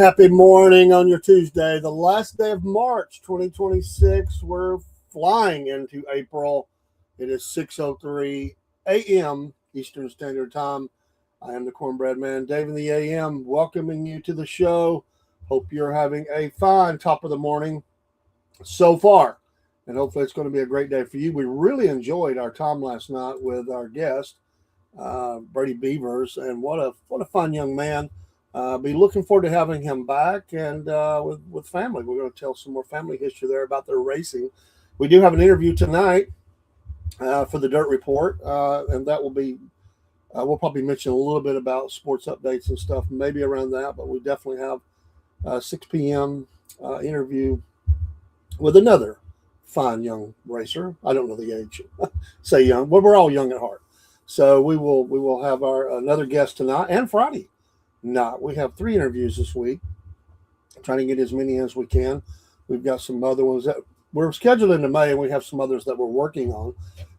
Happy morning on your Tuesday, the last day of March 2026. We're flying into April. It is 6:03 a.m. Eastern Standard Time. I am the Cornbread Man, Dave in the AM, welcoming you to the show. Hope you're having a fine top of the morning so far, and hopefully it's going to be a great day for you. We really enjoyed our time last night with our guest, Brady Beavers, and what a fun young man. Be looking forward to having him back and with family. We're going to tell some more family history there about their racing. We do have an interview tonight for the Dirt Report, and that will be. We'll probably mention a little bit about sports updates and stuff, maybe around that. But we definitely have a 6 p.m. Interview with another fine young racer. I don't know the age. Say young. Well, we're all young at heart. So we will have our another guest tonight and Friday. Not. We have 3 interviews this week. Trying to get as many as we can. We've got some other ones that we're scheduled into May, and we have some others that we're working on.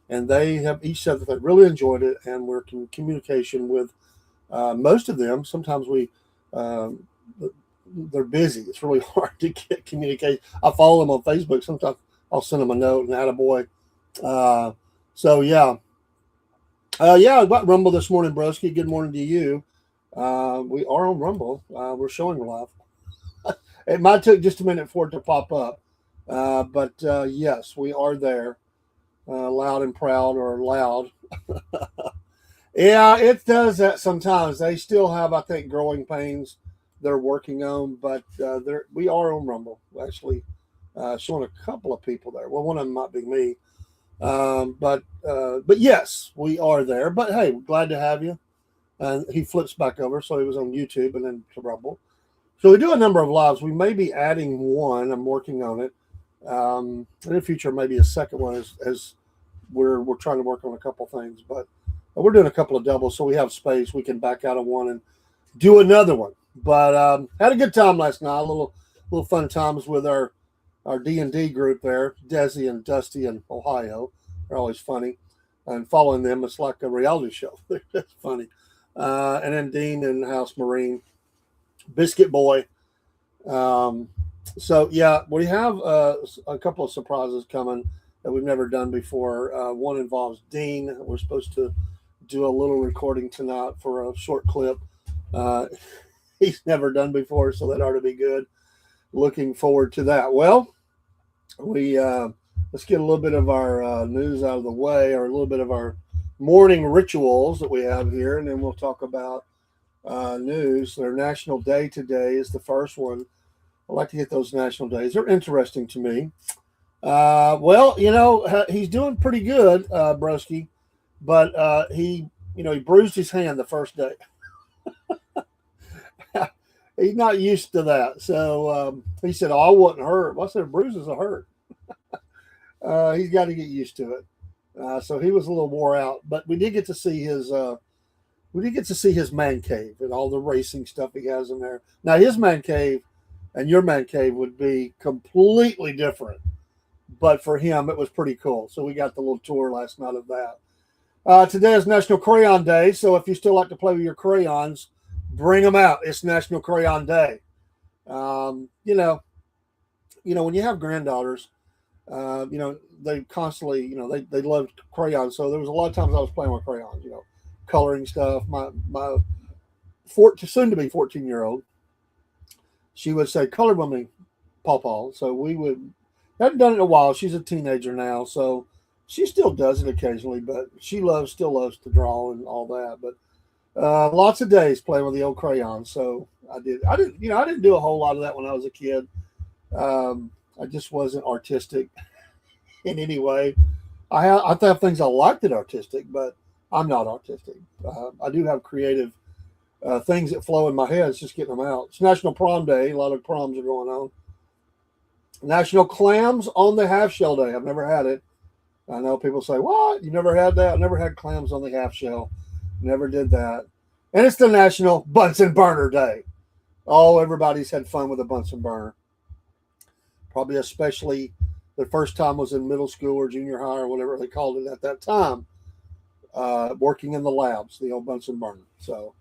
And they have each said that they really enjoyed it, and we're in communication with most of them. Sometimes they're busy. It's really hard to get communication. I follow them on Facebook. Sometimes I'll send them a note and attaboy. So yeah. About Rumble this morning, broski. Good morning to you. We are on Rumble. We're showing live. It might take just a minute for it to pop up. But yes, we are there. Loud and proud, or loud. Yeah, it does that sometimes. They still have, I think, growing pains they're working on, but we are on Rumble. We're actually showing a couple of people there. Well, one of them might be me. But yes, we are there. But hey, glad to have you. And he flips back over, so he was on YouTube and then to Rumble. So we do a number of lives. We may be adding one. I'm working on it. In the future, maybe a second one as we're trying to work on a couple things. But we're doing a couple of doubles, so we have space. We can back out of one and do another one. But had a good time last night. A little fun times with our D&D group there, Desi and Dusty in Ohio. They're always funny. And following them, it's like a reality show. That's funny. And then Dean and House Marine, Biscuit Boy. So, yeah, we have a couple of surprises coming that we've never done before. One involves Dean. We're supposed to do a little recording tonight for a short clip. He's never done before, so that ought to be good. Looking forward to that. Well, let's get a little bit of our news out of the way, or a little bit of our morning rituals that we have here, and then we'll talk about news. Their National Day today is the first one. I like to get those national days. They're interesting to me. He's doing pretty good, Broski, but he bruised his hand the first day. He's not used to that. So he said, "Oh, I wasn't hurt." Well, I said, "Bruises are hurt." He's got to get used to it. So he was a little wore out, but we did get to see his man cave and all the racing stuff he has in there. Now his man cave and your man cave would be completely different, but for him it was pretty cool. So we got the little tour last night of that. Today is National Crayon Day, so if you still like to play with your crayons, bring them out. It's National Crayon Day. When you have granddaughters, they constantly, they love crayons. So there was a lot of times I was playing with crayons, coloring stuff. My soon to be 14-year-old, she would say, "Color with me, Pawpaw." So we hadn't done it in a while. She's a teenager now, so she still does it occasionally, but she still loves to draw and all that. But lots of days playing with the old crayons. So I didn't do a whole lot of that when I was a kid. I just wasn't artistic in any way. I have things I liked that artistic, but I'm not artistic. I do have creative things that flow in my head. It's just getting them out. It's National Prom Day. A lot of proms are going on. National Clams on the Half Shell Day. I've never had it. I know people say, "What? You never had that?" I never had clams on the half shell. Never did that. And it's the National Bunsen Burner Day. Oh, everybody's had fun with a Bunsen burner. Probably especially the first time was in middle school or junior high or whatever they called it at that time. Working in the labs, the old Bunsen burner. So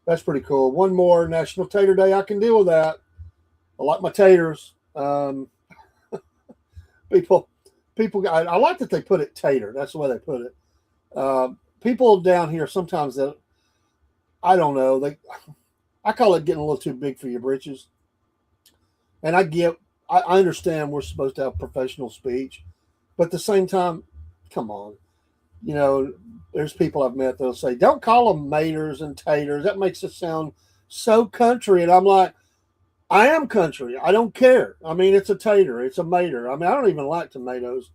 that's pretty cool. One more National Tater Day. I can deal with that. I like my taters. People, I like that they put it tater. That's the way they put it. People down here sometimes that I don't know. I call it getting a little too big for your britches. And I understand we're supposed to have professional speech, but at the same time, come on. You know, there's people I've met that'll say, don't call them maters and taters. That makes it sound so country. And I'm like, I am country. I don't care. I mean, it's a tater. It's a mater. I mean, I don't even like tomatoes.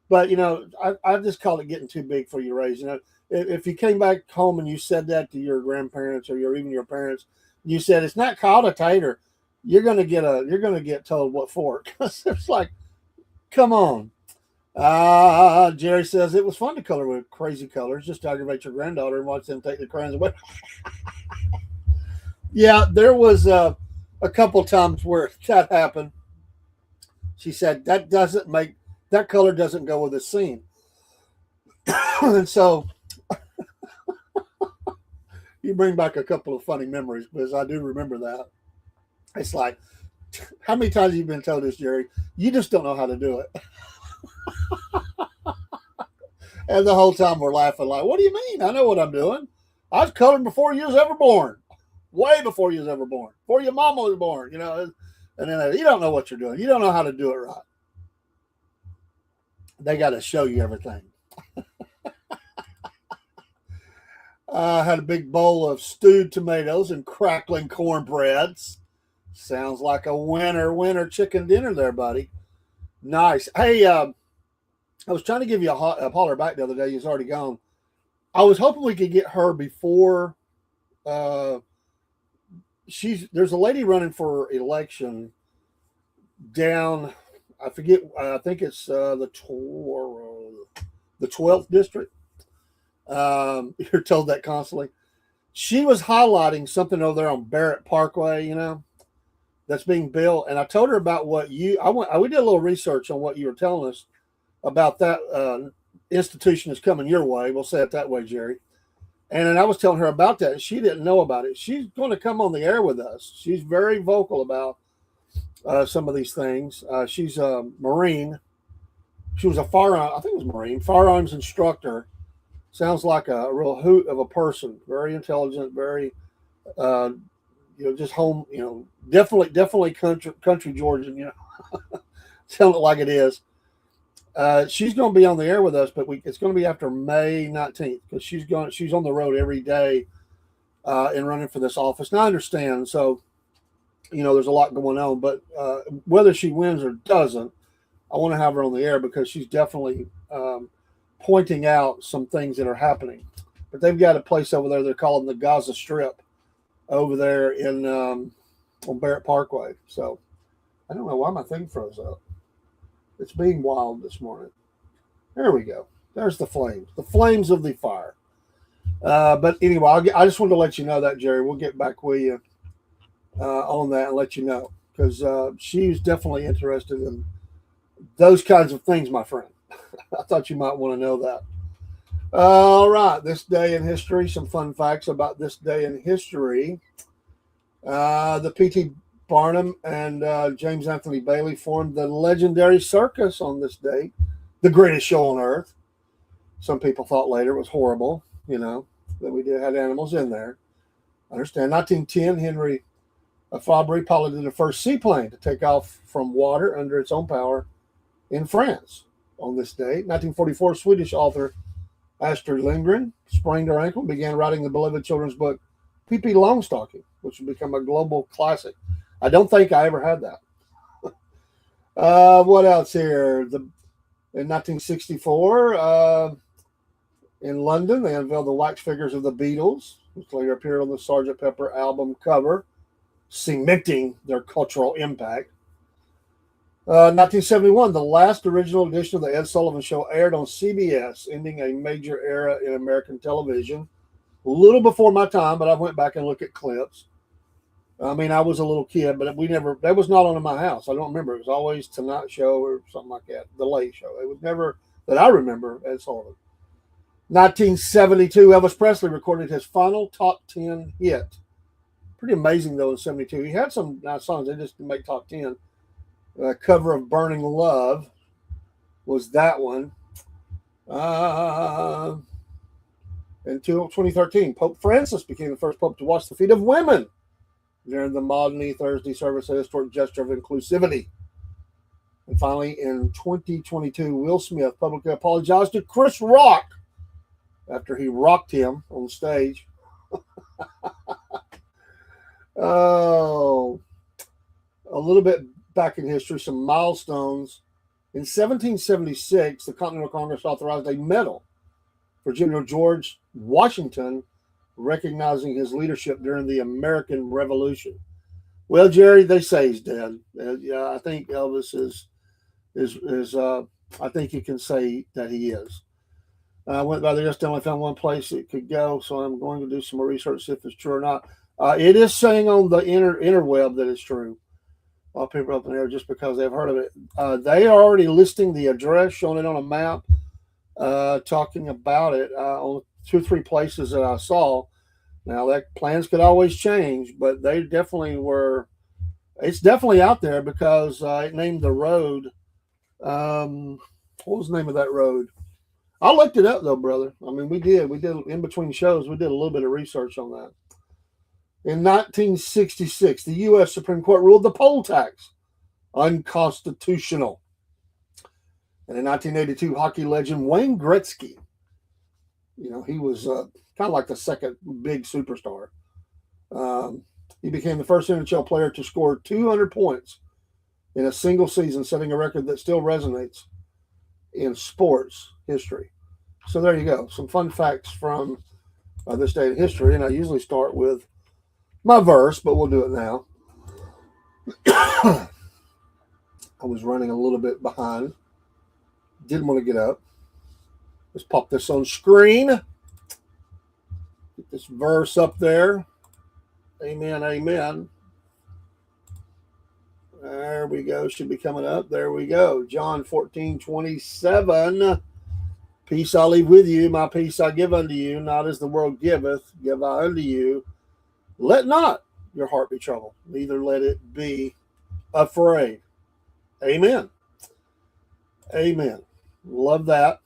But, you know, I just call it getting too big for your raise. You know, if you came back home and you said that to your grandparents or even your parents, you said, it's not called a tater, you're going to get told what for. Because it's like, come on. Jerry says it was fun to color with crazy colors, just to aggravate your granddaughter and watch them take the crayons away. Yeah, there was a couple times where that happened. She said that color doesn't go with the scene. And so you bring back a couple of funny memories, because I do remember that. It's like, how many times have you been told this, Jerry? You just don't know how to do it. And the whole time we're laughing like, what do you mean? I know what I'm doing. I was coloring before you was ever born. Way before you was ever born. Before your mama was born, you know. And then you don't know what you're doing. You don't know how to do it right. They got to show you everything. I had a big bowl of stewed tomatoes and crackling cornbreads. Sounds like a winter chicken dinner there, buddy. Nice. Hey, I was trying to give you a holler back the other day. He's already gone. I was hoping we could get her before. There's a lady running for election down. I forget. I think it's the 12th district. You're told that constantly. She was highlighting something over there on Barrett Parkway. You know, that's being built. And I told her about what we did a little research on what you were telling us about that institution is coming your way. We'll say it that way, Jerry. And then I was telling her about that, and she didn't know about it. She's going to come on the air with us. She's very vocal about some of these things. She's a Marine. She was a firearms instructor. Sounds like a real hoot of a person. Very intelligent, very, just home, definitely country Georgian, telling it like it is. She's going to be on the air with us, but it's going to be after May 19th, because she's on the road every day and running for this office. And I understand, so there's a lot going on, but whether she wins or doesn't, I want to have her on the air because she's definitely pointing out some things that are happening. But they've got a place over there they're calling the Gaza Strip over there on Barrett Parkway. So I don't know why my thing froze up. It's being wild this morning. There we go. There's the flames of the fire. But anyway, I just wanted to let you know that, Jerry. We'll get back with you on that and let you know, because she's definitely interested in those kinds of things, my friend. I thought you might want to know that. All right, this day in history, some fun facts about this day in history. The P.T. Barnum and James Anthony Bailey formed the legendary circus on this date, the greatest show on earth. Some people thought later it was horrible, that we had animals in there. I understand. 1910, Henry Fabry piloted the first seaplane to take off from water under its own power in France on this date. 1944, Swedish author Astrid Lindgren sprained her ankle and began writing the beloved children's book Pippi Longstocking, which would become a global classic. I don't think I ever had that. What else here? In 1964, in London, they unveiled the wax figures of the Beatles, which later appeared on the Sgt. Pepper album cover, cementing their cultural impact. 1971, the last original edition of the Ed Sullivan Show aired on CBS, ending a major era in American television. A little before my time, but I went back and looked at clips. I mean, I was a little kid, but that was not on in my house. I don't remember. It was always Tonight Show or something like that, The Late Show. It was never, that I remember, Ed Sullivan. 1972, Elvis Presley recorded his final top 10 hit, Pretty amazing, though, in 72. He had some nice songs. They just didn't make top 10. Cover of Burning Love was that one. Until 2013, Pope Francis became the first pope to wash the feet of women during the Maundy Thursday service, a historic gesture of inclusivity. And finally, in 2022, Will Smith publicly apologized to Chris Rock after he rocked him on stage. Oh, a little bit back in history, some milestones. In 1776, the Continental Congress authorized a medal for General George Washington, recognizing his leadership during the American Revolution. Well, Jerry, they say he's dead. Yeah, I think Elvis is. I think you can say that he is. I went by there yesterday, only found one place it could go, so I'm going to do some more research to see if it's true or not. It is saying on the interweb that it's true. A lot of people up in there just because they've heard of it. They are already listing the address, showing it on a map, talking about it on 2 or 3 places that I saw. Now, that plans could always change, but they definitely were. It's definitely out there because it named the road. What was the name of that road? I looked it up though, brother. I mean, we did in between shows. We did a little bit of research on that. In 1966, the U.S. Supreme Court ruled the poll tax unconstitutional. And in 1982, hockey legend Wayne Gretzky, he was kind of like the second big superstar. He became the first NHL player to score 200 points in a single season, setting a record that still resonates in sports history. So there you go. Some fun facts from this day in history. And I usually start with my verse, but we'll do it now. I was running a little bit behind. Didn't want to get up. Let's pop this on screen. Get this verse up there. Amen, amen. There we go. Should be coming up. There we go. John 14:27. Peace I leave with you. My peace I give unto you. Not as the world giveth, give I unto you. Let not your heart be troubled. Neither let it be afraid. Amen. Amen. Love that.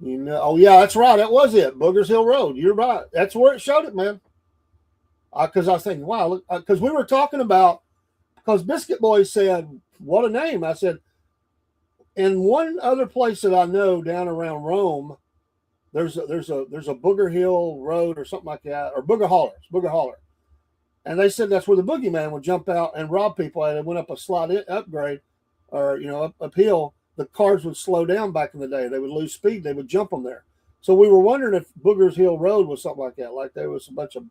Oh yeah, that's right. That was it. Boogers Hill Road. You're right. That's where it showed it, man. Because I was thinking, wow, because we were talking about, because Biscuit Boy said, what a name. I said, in one other place that I know down around Rome, there's a Booger Hill Road or something like that, or Booger Holler. And they said that's where the boogeyman would jump out and rob people. And it went up a slight upgrade, or uphill. The cars would slow down back in the day. They would lose speed. They would jump them there. So we were wondering if Boogers Hill Road was something like that, like there was a bunch of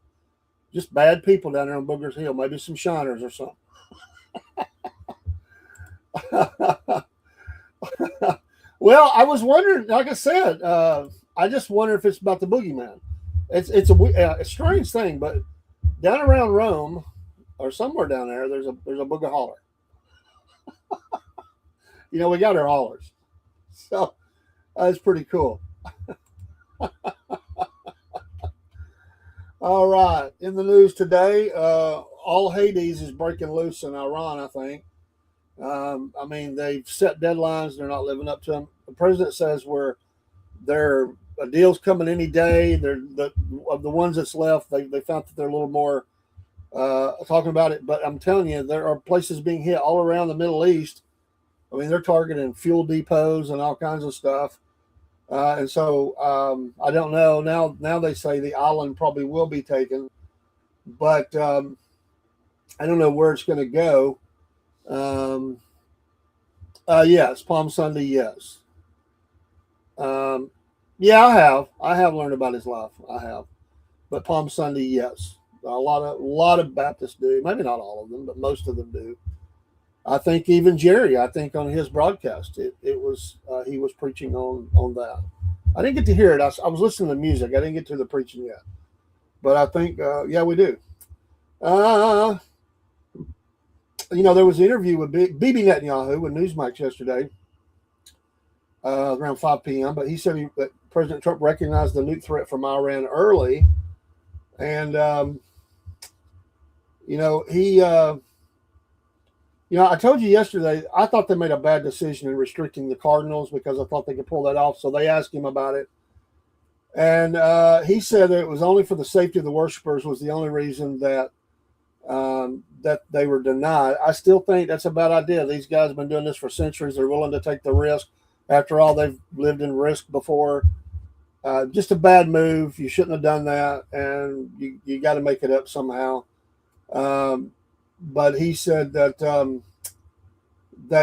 just bad people down there on Boogers Hill, maybe some shiners or something. Well, I was wondering, like I said, I just wonder if it's about the boogeyman. It's a strange thing, but down around Rome or somewhere down there, there's a Booger Holler. We got our hollers, so it's pretty cool. All right, in the news today, all Hades is breaking loose in Iran, I think. I mean, they've set deadlines. They're not living up to them. The president says a deal's coming any day. Of the ones that's left, they found that they're a little more talking about it. But I'm telling you, there are places being hit all around the Middle East. I mean, they're targeting fuel depots and all kinds of stuff. And so I don't know. Now they say the island probably will be taken. But I don't know where it's going to go. Yes, Palm Sunday, yes. Yeah, I have learned about his life. I have. But Palm Sunday, yes. A lot of Baptists do. Maybe not all of them, but most of them do. I think even Jerry, on his broadcast, it was he was preaching on that. I didn't get to hear it. I was listening to music. I didn't get to the preaching yet. But I think, yeah, we do. There was an interview with Bibi Netanyahu with Newsmax yesterday around 5 p.m. But he said that President Trump recognized the nuke threat from Iran early. And You know, I told you yesterday, I thought they made a bad decision in restricting the Cardinals because I thought they could pull that off. So they asked him about it. And he said that it was only for the safety of the worshipers was the only reason that they were denied. I still think that's a bad idea. These guys have been doing this for centuries. They're willing to take the risk. After all, they've lived in risk before. Just a bad move. You shouldn't have done that, and you got to make it up somehow. But he said that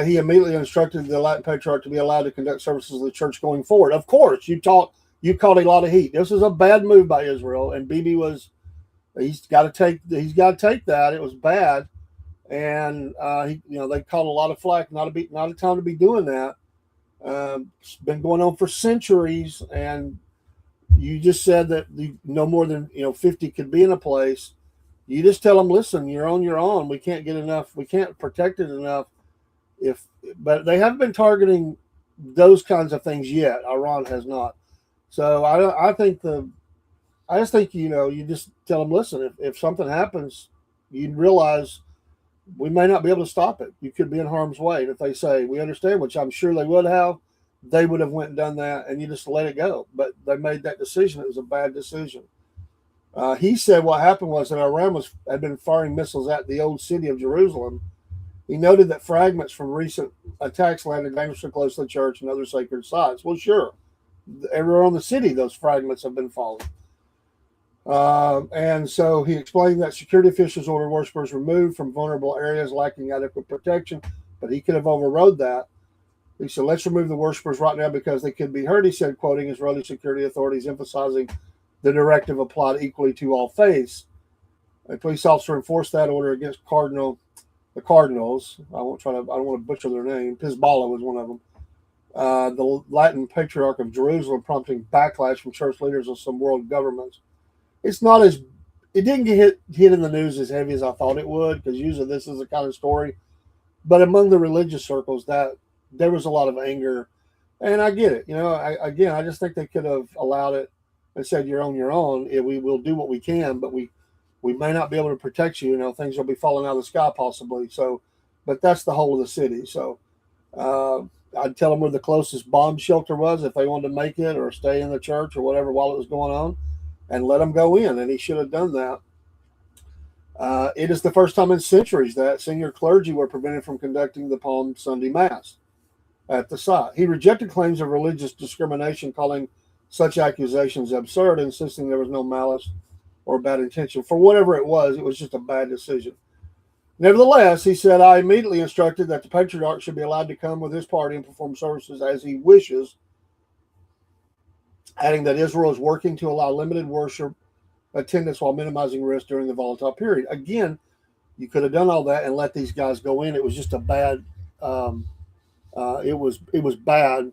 he immediately instructed the Latin Patriarch to be allowed to conduct services of the church going forward. Of course, you caught a lot of heat. This is a bad move by Israel, and Bibi he's got to take that. It was bad, and they caught a lot of flack. Not a time to be doing that. It's been going on for centuries, and you just said that no more than 50 could be in a place. You just tell them, listen, you're on your own. We can't get enough. We can't protect it enough. But they haven't been targeting those kinds of things yet. Iran has not. So I just think you just tell them, listen, if something happens, you realize we may not be able to stop it. You could be in harm's way. And if they say we understand, which I'm sure they would have, they would have went and done that, and you just let it go. But they made that decision. It was a bad decision. He said what happened was that Iran had been firing missiles at the old city of Jerusalem. He noted that fragments from recent attacks landed dangerously close to the church and other sacred sites. Well, sure. Everywhere in the city, those fragments have been falling. And so he explained that security officials ordered worshipers removed from vulnerable areas lacking adequate protection, but he could have overrode that. He said, let's remove the worshipers right now because they could be hurt, he said, quoting Israeli security authorities, emphasizing the directive applied equally to all faiths. A police officer enforced that order against the Cardinals. I don't want to butcher their name. Hezbollah was one of them. The Latin Patriarch of Jerusalem, prompting backlash from church leaders of some world governments. It didn't get hit in the news as heavy as I thought it would, because usually this is the kind of story. But among the religious circles, that there was a lot of anger, and I get it. I just think they could have allowed it and said, "You're on your own. We will do what we can, but we may not be able to protect you. Things will be falling out of the sky possibly." So, but that's the whole of the city. So, I'd tell them where the closest bomb shelter was if they wanted to make it or stay in the church or whatever while it was going on, and let them go in. And he should have done that. It is the first time in centuries that senior clergy were prevented from conducting the Palm Sunday Mass at the site. He rejected claims of religious discrimination, calling such accusations absurd, insisting there was no malice or bad intention. For whatever it was just a bad decision. Nevertheless, he said, I immediately instructed that the Patriarch should be allowed to come with his party and perform services as he wishes, adding that Israel is working to allow limited worship attendance while minimizing risk during the volatile period. Again, you could have done all that and let these guys go in. It was just a bad. It was bad.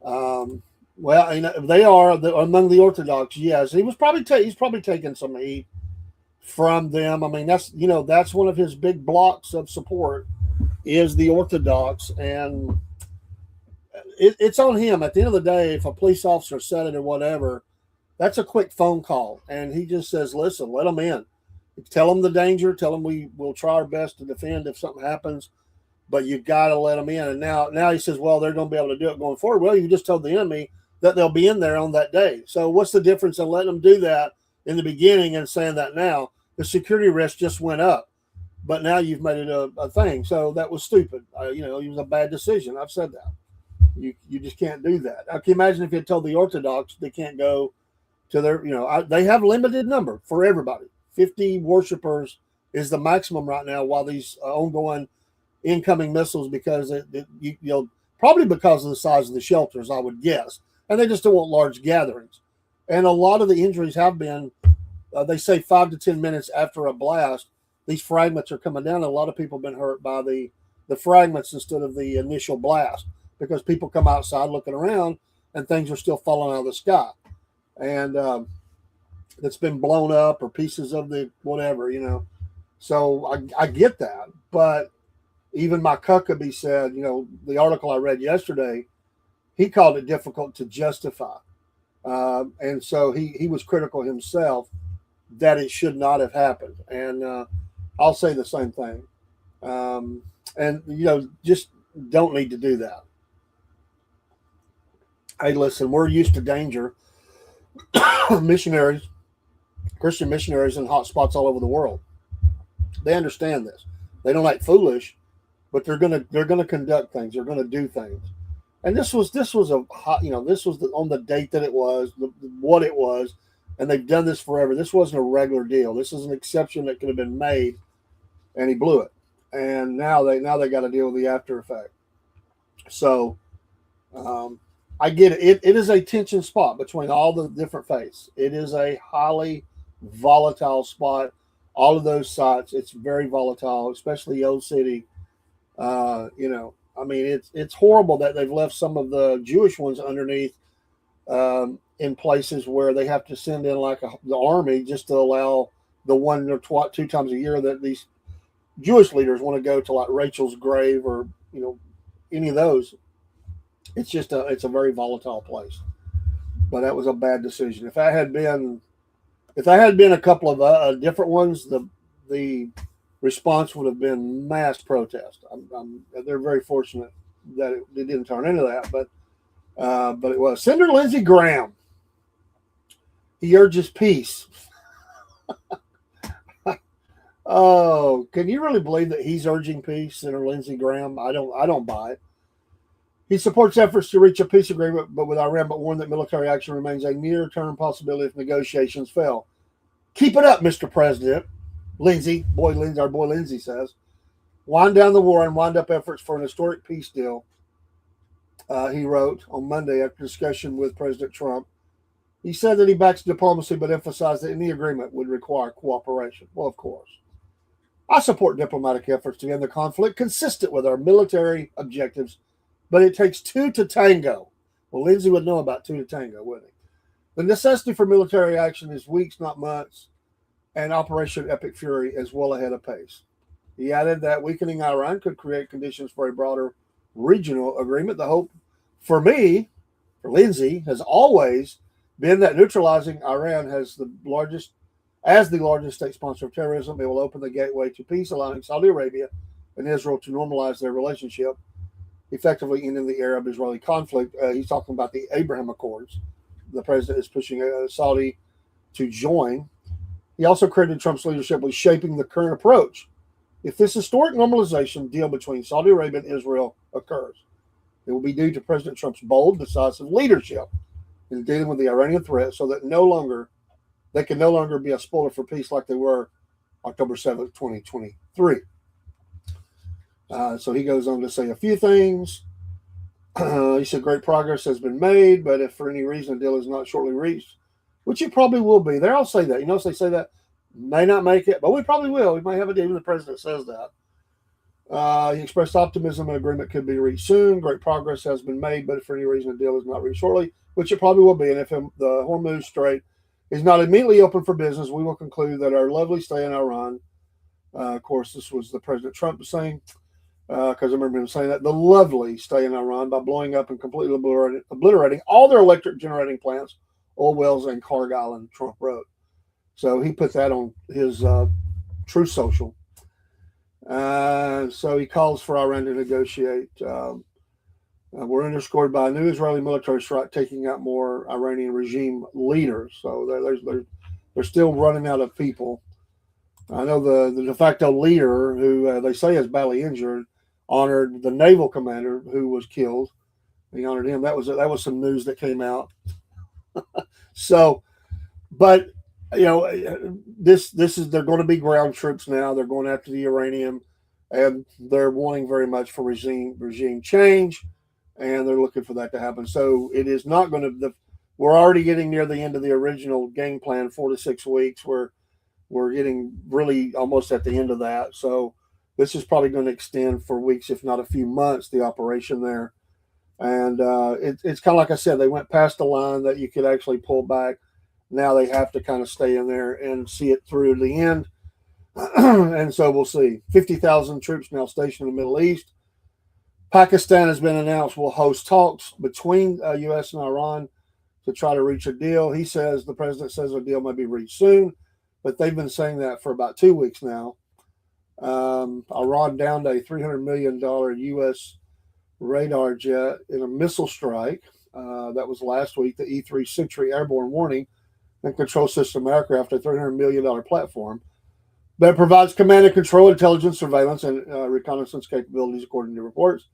They are among the Orthodox. Yes, he's probably taking some heat from them. I mean, that's one of his big blocks of support is the Orthodox, and it's on him. At the end of the day, if a police officer said it or whatever, that's a quick phone call, and he just says, "Listen, let them in. Tell them the danger. Tell them we will try our best to defend if something happens, but you've got to let them in." And now he says, "Well, they're going to be able to do it going forward." Well, you just told the enemy that they'll be in there on that day. So what's the difference in letting them do that in the beginning and saying that now? The security risk just went up, but now you've made it a thing. So that was stupid. It was a bad decision. I've said that. You just can't do that. I can imagine if you had told the Orthodox they can't go to their, they have limited number for everybody. 50 worshipers is the maximum right now while these ongoing incoming missiles, because probably because of the size of the shelters, I would guess. And they just don't want large gatherings. And a lot of the injuries have been, they say 5 to 10 minutes after a blast, these fragments are coming down. A lot of people have been hurt by the fragments instead of the initial blast, because people come outside looking around and things are still falling out of the sky. And it's been blown up or pieces of the whatever, So I get that. But even my Huckabee said, the article I read yesterday, he called it difficult to justify. And so he was critical himself. that it should not have happened. And I'll say the same thing. Um, and, just don't need to do that. Hey, listen, we're used to danger. Missionaries, Christian missionaries in hot spots all over the world, they understand this. They don't act foolish, but they're gonna conduct things. They're gonna do things. And this was a hot, this was on the date that it was, what it was, and they've done this forever. This wasn't a regular deal. This is an exception that could have been made, and he blew it. And now they got to deal with the after effect. So um, I get it. It is a tension spot between all the different faiths. It is a highly volatile spot. All of those sites, it's very volatile, especially Old City. I mean, it's horrible that they've left some of the Jewish ones underneath in places where they have to send in like the army just to allow the one or two times a year that these Jewish leaders want to go to, like Rachel's grave or any of those. It's a very volatile place. But that was a bad decision. If I had been a couple of different ones, the response would have been mass protest. They're very fortunate that it didn't turn into that, but it was. Senator Lindsey Graham, he urges peace. Oh, can you really believe that he's urging peace, Senator Lindsey Graham? I don't buy it. He supports efforts to reach a peace agreement, but with Iran, but warned that military action remains a near-term possibility if negotiations fail. Keep it up, Mr. President. Our boy Lindsey says. Wind down the war and wind up efforts for an historic peace deal, he wrote on Monday after discussion with President Trump. He said that he backs diplomacy, but emphasized that any agreement would require cooperation. Well, of course. I support diplomatic efforts to end the conflict consistent with our military objectives, but it takes two to tango. Well, Lindsey would know about two to tango, wouldn't he? The necessity for military action is weeks, not months, and Operation Epic Fury is well ahead of pace. He added that weakening Iran could create conditions for a broader regional agreement. The hope for Lindsey, has always been that neutralizing Iran as the largest state sponsor of terrorism, it will open the gateway to peace, allowing Saudi Arabia and Israel to normalize their relationship, effectively ending the Arab-Israeli conflict. He's talking about the Abraham Accords. The president is pushing Saudi to join. He also credited Trump's leadership with shaping the current approach. If this historic normalization deal between Saudi Arabia and Israel occurs, it will be due to President Trump's bold, decisive leadership in dealing with the Iranian threat so that they can no longer be a spoiler for peace like they were October 7th, 2023. So he goes on to say a few things. He said great progress has been made, but if for any reason a deal is not shortly reached, which it probably will be. They all say that. If they say that, may not make it, but we probably will. We might have a deal when the president says that. He expressed optimism an agreement could be reached soon. Great progress has been made, but if for any reason a deal is not reached shortly, which it probably will be, and if the Hormuz Strait is not immediately open for business, we will conclude that our lovely stay in Iran, of course, this was the President Trump saying, because I remember him saying that, the lovely stay in Iran by blowing up and completely obliterating all their electric generating plants, oil wells, and Carg Island, Trump wrote. So he put that on his True Social. So he calls for Iran to negotiate. We're underscored by a new Israeli military strike taking out more Iranian regime leaders. So they're still running out of people. I know the de facto leader, who they say is badly injured, honored the naval commander who was killed. He honored him. That was some news that came out. So, but this is, they're going to be ground troops now. They're going after the uranium, and they're wanting very much for regime change, and they're looking for that to happen. So it is not going to. We're already getting near the end of the original game plan, 4 to 6 weeks. We're getting really almost at the end of that. So this is probably going to extend for weeks, if not a few months, the operation there. And it's kind of like I said, they went past the line that you could actually pull back. Now they have to kind of stay in there and see it through to the end. And so we'll see. 50,000 troops now stationed in the Middle East. Pakistan has been announced will host talks between U.S. and Iran to try to reach a deal. The president says a deal may be reached soon. but they've been saying that for about 2 weeks now. Iran downed a $300 million U.S. radar jet in a missile strike. That was last week. The E-3 Sentry airborne warning and control system aircraft, a $300 million platform that provides command and control, intelligence, surveillance, and reconnaissance capabilities, according to reports.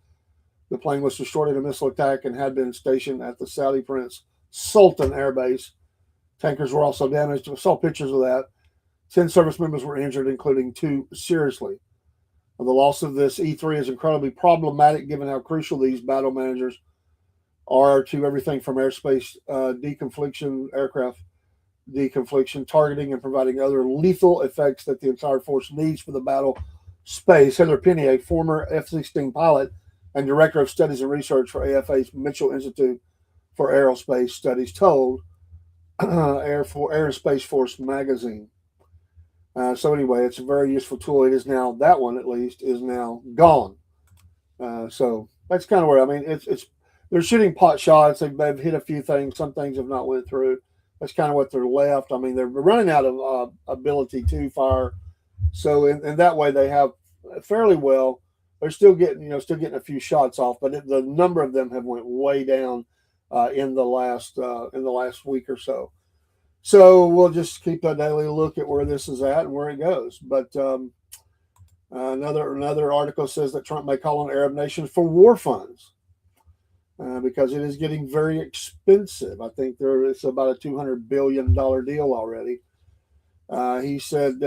The plane was destroyed in a missile attack and had been stationed at the Saudi Prince Sultan Air Base. Tankers were also damaged. We saw pictures of that. 10 service members were injured, including 2 seriously. The loss of this E-3 is incredibly problematic given how crucial these battle managers are to everything from airspace deconfliction, aircraft deconfliction, targeting, and providing other lethal effects that the entire force needs for the battle space. Heather Penny, a former F-16 pilot and director of studies and research for AFA's Mitchell Institute for Aerospace Studies, told Air and Space Force magazine. So anyway, it's a very useful tool. It is now, that one at least, is now gone. So that's kind of where, I mean, it's they're shooting pot shots. They've hit a few things. Some things have not went through. That's kind of what they're left. I mean, they're running out of ability to fire. So in that way, they have fairly well. They're still getting, a few shots off, but the number of them have went way down in the last week or so. So we'll just keep a daily look at where this is at and where it goes. But another article says that Trump may call on Arab nations for war funds because it is getting very expensive. I think it's about a $200 billion deal already. He said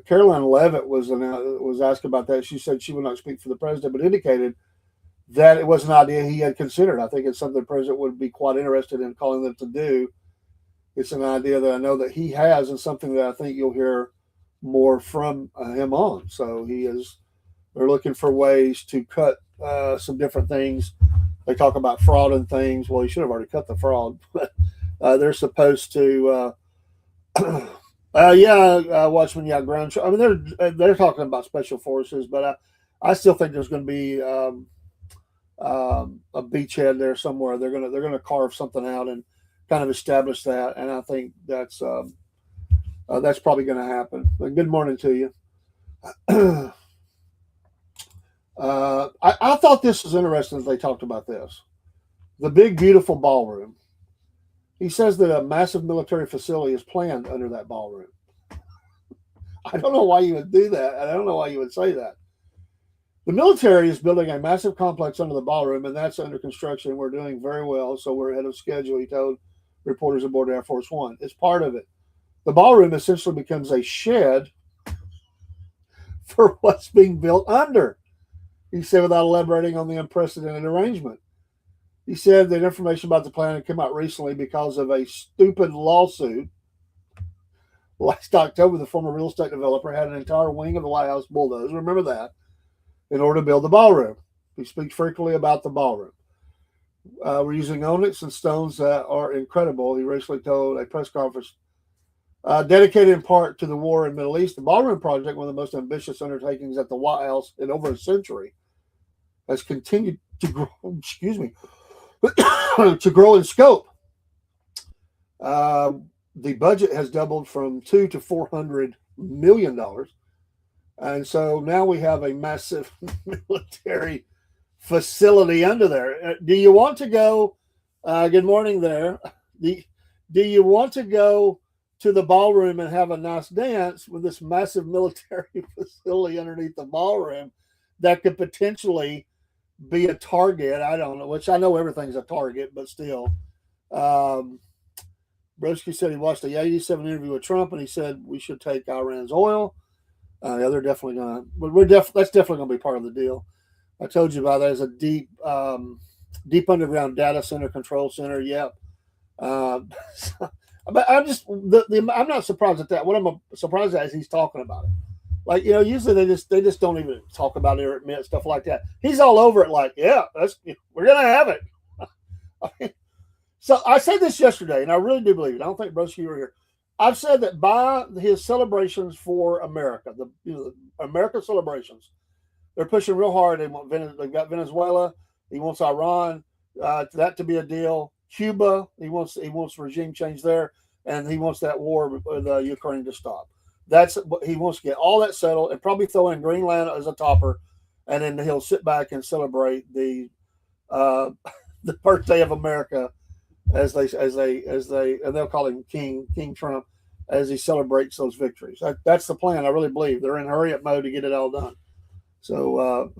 Caroline Leavitt was asked about that. She said she would not speak for the president, but indicated that it was an idea he had considered. I think it's something the president would be quite interested in calling them to do. It's an idea that I know that he has and something that I think you'll hear more from him on. So they're looking for ways to cut some different things. They talk about fraud and things. Well, you should have already cut the fraud, but they're supposed to, Watchmen, ground. I mean, they're talking about special forces, but I still think there's going to be a beachhead there somewhere. They're gonna carve something out and kind of establish that, and I think that's probably going to happen. But good morning to you. I thought this was interesting as they talked about this. The big, beautiful ballroom. He says that a massive military facility is planned under that ballroom. I don't know why you would do that. I don't know why you would say that. The military is building a massive complex under the ballroom, and that's under construction. We're doing very well, so we're ahead of schedule, he told reporters aboard Air Force One. It's part of it. The ballroom essentially becomes a shed for what's being built under, he said, without elaborating on the unprecedented arrangement. He said that information about the plan had come out recently because of a stupid lawsuit. Last October, the former real estate developer had an entire wing of the White House bulldozed. Remember that. In order to build the ballroom. He speaks frequently about the ballroom. We're using onyx and stones that are incredible, he recently told a press conference dedicated in part to the war in the Middle East. The ballroom project, one of the most ambitious undertakings at the White House in over a century, has continued to grow, to grow in scope. The budget has doubled from $200 to $400 million. And so now we have a massive military facility under there. Do you want to go? Good morning there. Do you want to go to the ballroom and have a nice dance with this massive military facility underneath the ballroom that could potentially be a target? I don't know, which I know everything's a target, but still. Brodsky said he watched the 87 interview with Trump, and he said we should take Iran's oil. They're definitely going to, but that's definitely going to be part of the deal. I told you about that as a deep underground data center, control center. Yep. But I'm not surprised at that. What I'm surprised at is he's talking about it. Like, usually they just don't even talk about it or admit stuff like that. He's all over it. Like, yeah, we're going to have it. I mean, so I said this yesterday, and I really do believe it. I don't think Brodsky were here. I've said that by his celebrations for America, the America celebrations, they're pushing real hard. They've got Venezuela. He wants Iran, that to be a deal. Cuba, he wants regime change there. and he wants that war with Ukraine to stop. That's he wants to get all that settled and probably throw in Greenland as a topper, and then he'll sit back and celebrate the uh, the birthday of America as they and they'll call him King Trump as he celebrates those victories. That's the plan. I really believe they're in hurry up mode to get it all done. So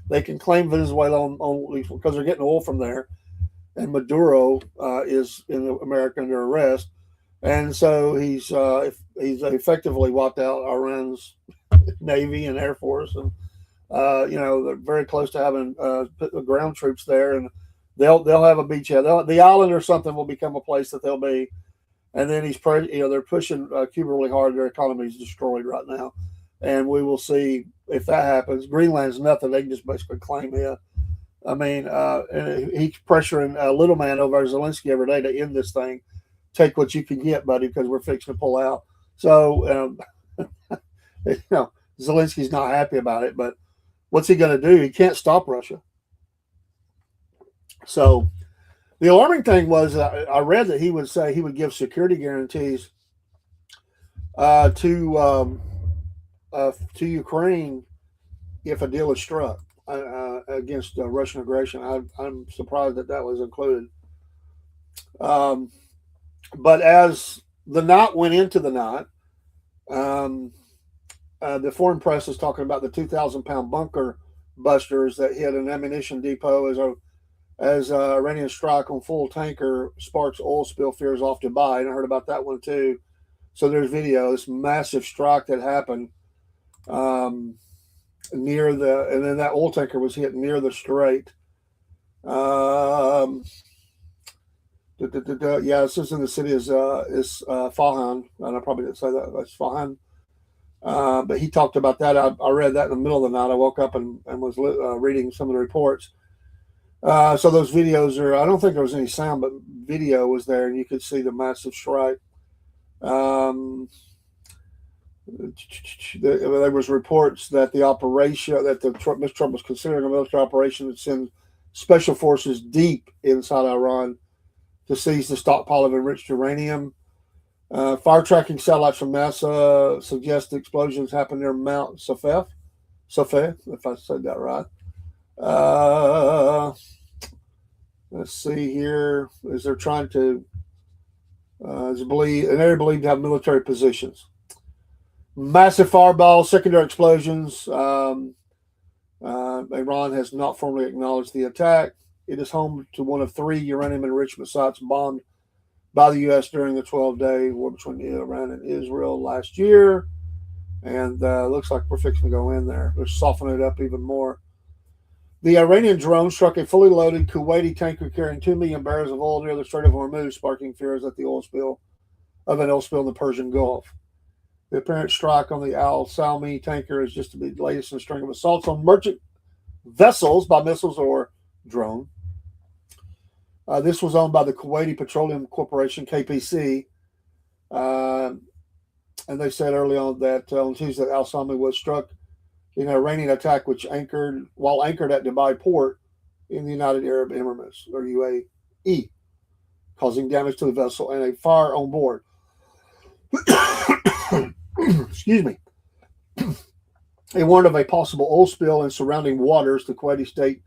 they can claim Venezuela on because they're getting oil from there, and Maduro is in America under arrest, and so he's effectively wiped out Iran's navy and air force, and they're very close to having ground troops there, and they'll have a beachhead. The island or something will become a place that they'll be, and then they're pushing Cuba really hard. Their economy is destroyed right now, and we will see if that happens. Greenland's nothing; they can just basically claim it. I mean, and he's pressuring little man over Zelensky every day to end this thing. Take what you can get, buddy, because we're fixing to pull out. So, Zelensky's not happy about it, but what's he going to do? He can't stop Russia. So, the alarming thing was I read that he would say he would give security guarantees to Ukraine if a deal is struck against Russian aggression. I'm surprised that was included. But as the night went into the night, the foreign press is talking about the 2,000-pound bunker busters that hit an ammunition depot as Iranian strike on full tanker sparks oil spill fears off Dubai. And I heard about that one too. So there's video. This massive strike that happened near and then that oil tanker was hit near the strait. Yeah, this is in the city is Fahan, and I probably didn't say that. That's Fahan. But he talked about that. I read that in the middle of the night. I woke up and was reading some of the reports. So those videos are, I don't think there was any sound, but video was there, and you could see the massive strike. There was reports that the operation, that Mr. Trump was considering a military operation to send special forces deep inside Iran to seize the stockpile of enriched uranium. Fire tracking satellites from NASA suggest the explosions happened near Mount Safed, if I said that right. Let's see here. As they're trying to, an area believed to have military positions. Massive fireballs, secondary explosions. Iran has not formally acknowledged the attack. It is home to one of 3 uranium enrichment sites bombed by the U.S. during the 12-day war between Iran and Israel last year. And looks like we're fixing to go in there. They're softening it up even more. The Iranian drone struck a fully loaded Kuwaiti tanker carrying 2 million barrels of oil near the Strait of Hormuz, sparking fears that an oil spill in the Persian Gulf. The apparent strike on the Al Salmi tanker is just to be the latest in a string of assaults on merchant vessels by missiles or drone. This was owned by the Kuwaiti Petroleum Corporation, KPC. And they said early on that on Tuesday, Al Salmi was struck in an Iranian attack which anchored at Dubai port in the United Arab Emirates, or UAE, causing damage to the vessel and a fire on board. Excuse me. They warned of a possible oil spill in surrounding waters, the Kuwaiti state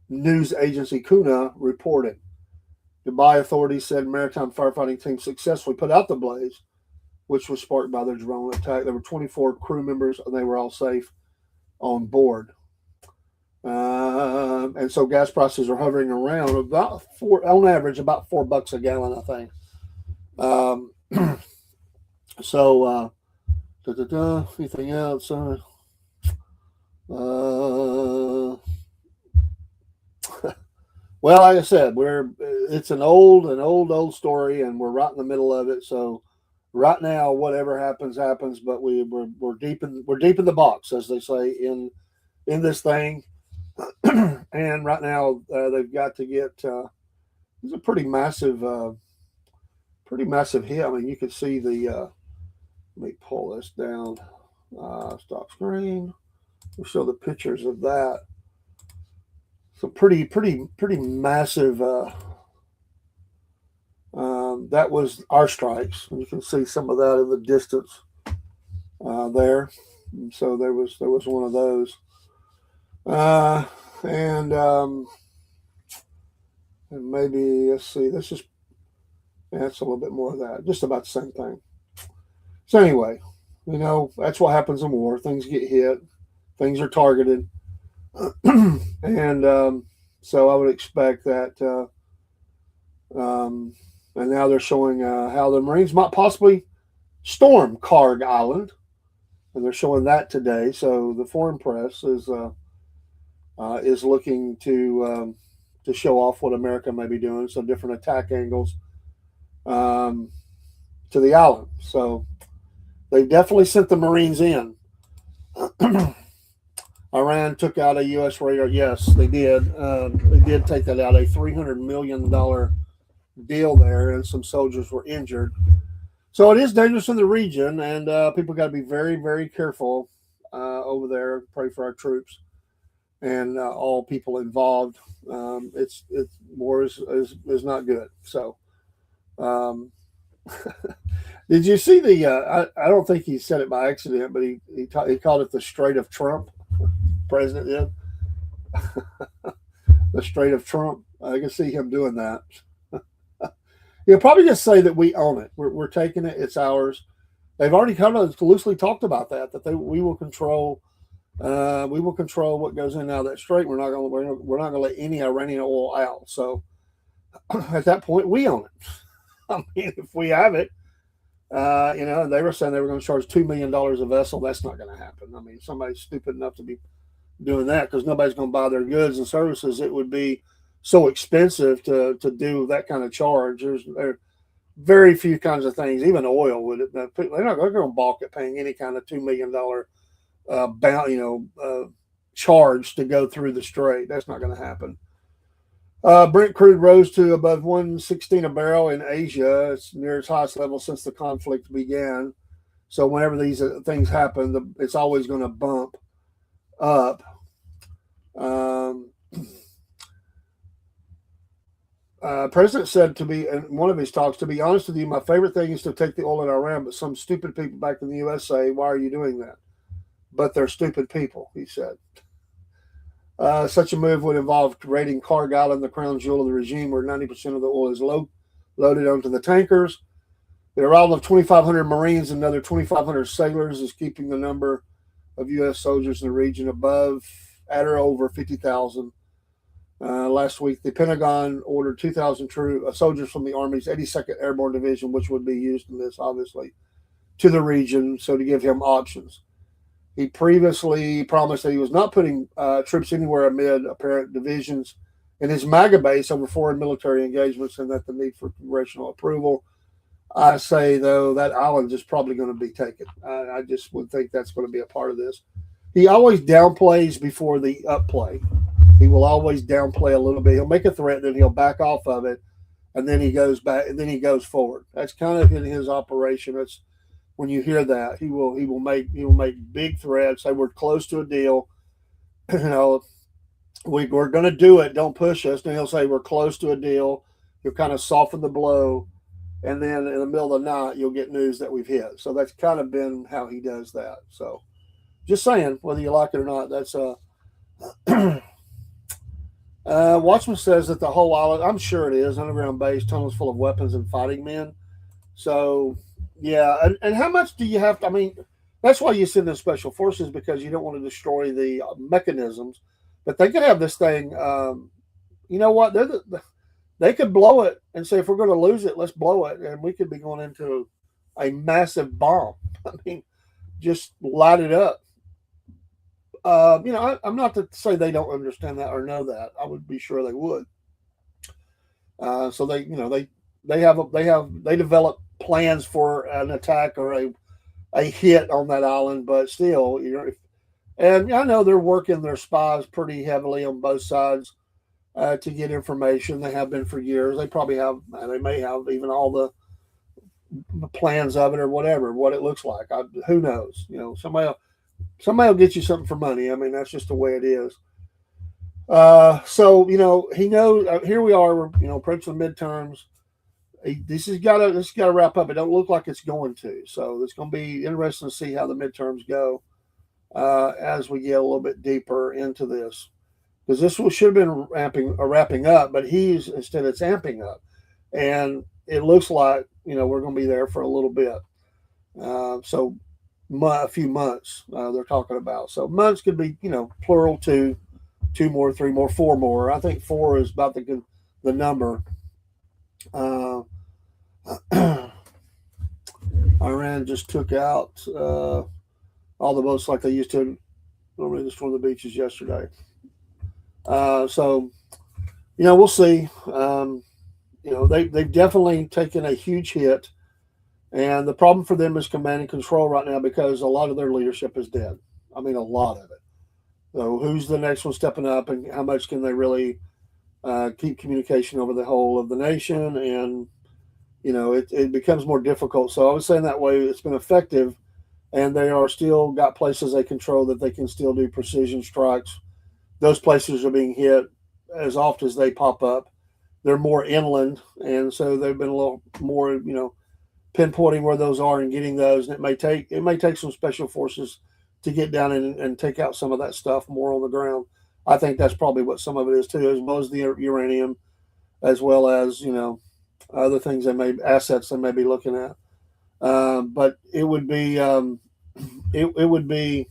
news agency Kuna reported. Dubai authorities said maritime firefighting teams successfully put out the blaze, which was sparked by their drone attack. There were 24 crew members, and they were all safe on board. And so gas prices are hovering around on average, about $4 a gallon, I think. Anything else? Well, like I said, it's an old story, and we're right in the middle of it. So right now, whatever happens, but we're deep in the box, as they say in this thing. And right now, they've got to get. It's a pretty massive hit. I mean, you can see the. Let me pull this down. Stop screen. We'll show the pictures of that. So pretty massive That was our strikes. And you can see some of that in the distance there. And so there was one of those. Uh, and and maybe let's see. That's a little bit more of that. Just about the same thing. So anyway, that's what happens in war. Things get hit. Things are targeted, and so I would expect that. And now they're showing how the Marines might possibly storm Karg Island, and they're showing that today. So the foreign press is looking to show off what America may be doing. So different attack angles to the island. So they definitely sent the Marines in. Iran took out a U.S. radar. Yes, they did. They did take that out. A $300 million deal there, and some soldiers were injured. So it is dangerous in the region, and people got to be very, very careful over there. Pray for our troops and all people involved. It's war is not good. So, did you see the? I don't think he said it by accident, but he called it the Strait of Trump. President did. The Strait of Trump. I can see him doing that. He'll probably just say that we own it. We're taking it. It's ours. They've already kind of loosely talked about that we will control. We will control what goes in and out of that strait. We're not going to let any Iranian oil out. So at that point, we own it. I mean, if we have it, and they were saying they were going to charge $2 million a vessel. That's not going to happen. I mean, somebody's stupid enough to be doing that because nobody's going to buy their goods and services. It would be so expensive to do that kind of charge. There are very few kinds of things, even oil would. They're not going to balk at paying any kind of $2 million charge to go through the strait. That's not going to happen. Brent crude rose to above 116 a barrel in Asia. It's near its highest level since the conflict began. So whenever these things happen, it's always going to bump up. President said in one of his talks, to be honest with you, my favorite thing is to take the oil in Iran, but some stupid people back in the U.S. say, why are you doing that? But they're stupid people, he said. Such a move would involve raiding Karg Island, the crown jewel of the regime, where 90% of the oil is loaded onto the tankers. The arrival of 2,500 Marines and another 2,500 sailors is keeping the number of U.S. soldiers in the region at or over 50,000. Last week, the Pentagon ordered 2,000 soldiers from the Army's 82nd Airborne Division, which would be used in this, obviously, to the region, so to give him options. He previously promised that he was not putting troops anywhere amid apparent divisions in his MAGA base over foreign military engagements and that the need for congressional approval. I say, though, that island is probably going to be taken. I just would think that's going to be a part of this. He always downplays before the upplay. He will always downplay a little bit. He'll make a threat, then he'll back off of it, and then he goes back, and then he goes forward. That's kind of in his operation. It's when you hear that, he will make big threats. Say we're close to a deal. We're going to do it. Don't push us. Then he'll say we're close to a deal. He'll kind of soften the blow, and then in the middle of the night, you'll get news that we've hit. So that's kind of been how he does that. So just saying, whether you like it or not, that's Watchman says that the whole island, I'm sure it is, underground base, tunnels full of weapons and fighting men. So, yeah. And how much do you have to, I mean, that's why you send in special forces, because you don't want to destroy the mechanisms. But they could have this thing, you know what? They could blow it and say, if we're going to lose it, let's blow it. And we could be going into a massive bomb. I mean, just light it up. I'm not to say they don't understand that or know that. I would be sure they would. So they develop plans for an attack or a hit on that island, but still, and I know they're working their spies pretty heavily on both sides to get information. They have been for years. They may have even all the plans of it or whatever, what it looks like. Who knows? Somebody will get you something for money. I mean, that's just the way it is. So, he knows, here we are, we're, approaching the midterms. this has got to wrap up. It don't look like it's going to. So it's going to be interesting to see how the midterms go as we get a little bit deeper into this, because this should have been wrapping up, but instead it's amping up, and it looks like we're going to be there for a little bit. So a few months they're talking about. So months could be plural, two more, three more, four more. I think four is about the number. Uh, Iran just took out all the boats like they used to normally just from the beaches yesterday. So we'll see. They've definitely taken a huge hit, and the problem for them is command and control right now because a lot of their leadership is dead. I mean, a lot of it. So who's the next one stepping up, and how much can they really keep communication over the whole of the nation? And it becomes more difficult. So I was saying that way it's been effective, and they are still got places they control that they can still do precision strikes. Those places are being hit as often as they pop up. They're more inland, and so they've been a little more, pinpointing where those are and getting those. And it may take some special forces to get down and take out some of that stuff more on the ground. I think that's probably what some of it is too, as well as the uranium, as well as other things assets they may be looking at. But it would be it would be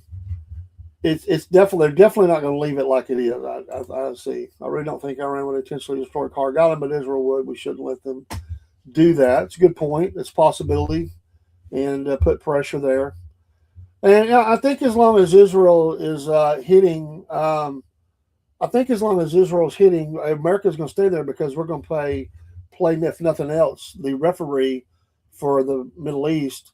it's definitely they're definitely not going to leave it like it is. I see. I really don't think Iran would intentionally destroy Carg Island, but Israel would. We shouldn't let them do that. It's a good point. It's a possibility, and put pressure there. And I think as long as Israel is hitting, I think as long as Israel's hitting, America's going to stay there because we're going to play, if nothing else, the referee for the Middle East